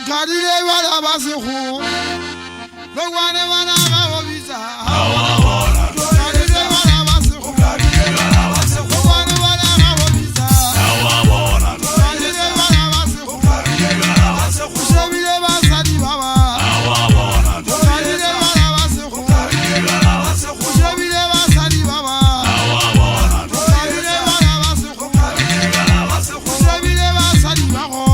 Kadile wala basehu. Logwane wana gawabisa. Kadile wala basehu. Logwane wana gawabisa. Kadile wala basehu. Ushabile basadi baba. Kadile wala basehu. Ushabile basadi baba. Kadile wala basehu. Ushabile basadi baba.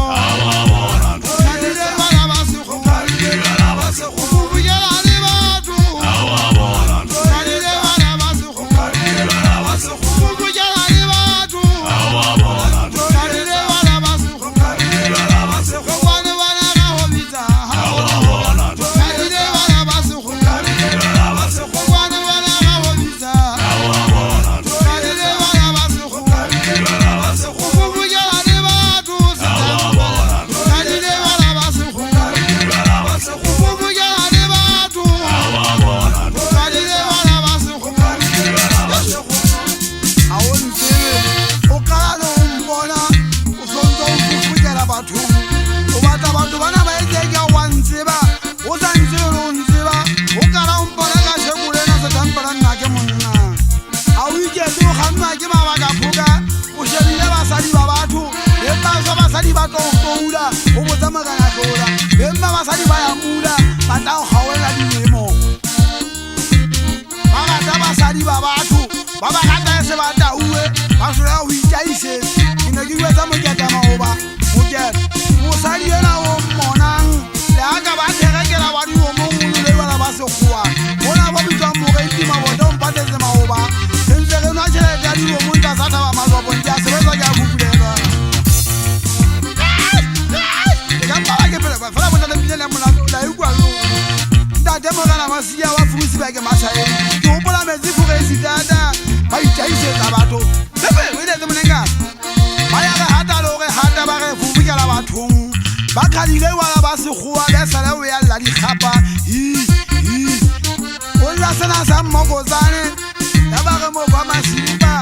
Baba kata se bata uwe basura uija ise inagiwe za mugeta maoba muget musali yana o monang la ga ba tegela wadi o mongulu le wala baso kwa ona bo bitwa mo ga itima bodo mpate ze maoba enze ke na chere ga di o munta sata ba mazo bonja se ba ga kukulelwa gamba ba ke pele ba fala bonta le pinela mona la igwa lo nda demo kana masia wa fusi ba ke masae to bola mezi fu ga isidada Jaise tabato bebe wele zemenenga bayaga hata loge hata ba ge fubika la bathong ba khalile wala ba se khua le sala we ya la di khapa olla sana sa mogozane ya ba ge mo ba masimba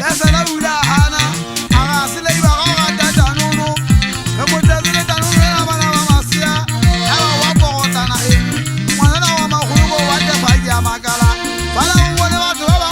le sala ula hana aga sile ba ga tata nono ge mo tazile tanono ya bana ba masia ya ba wa bogotana mwana wa makhulugo wa te ba ya magala bala wona ba to ba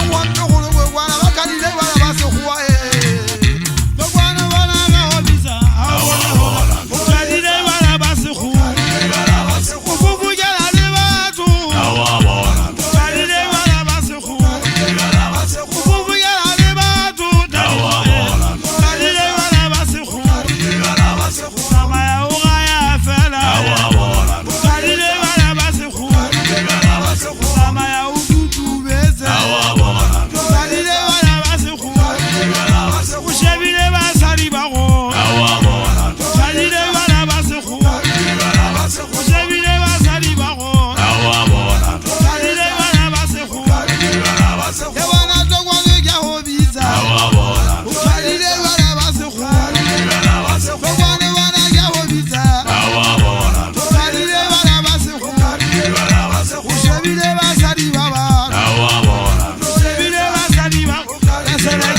Baba.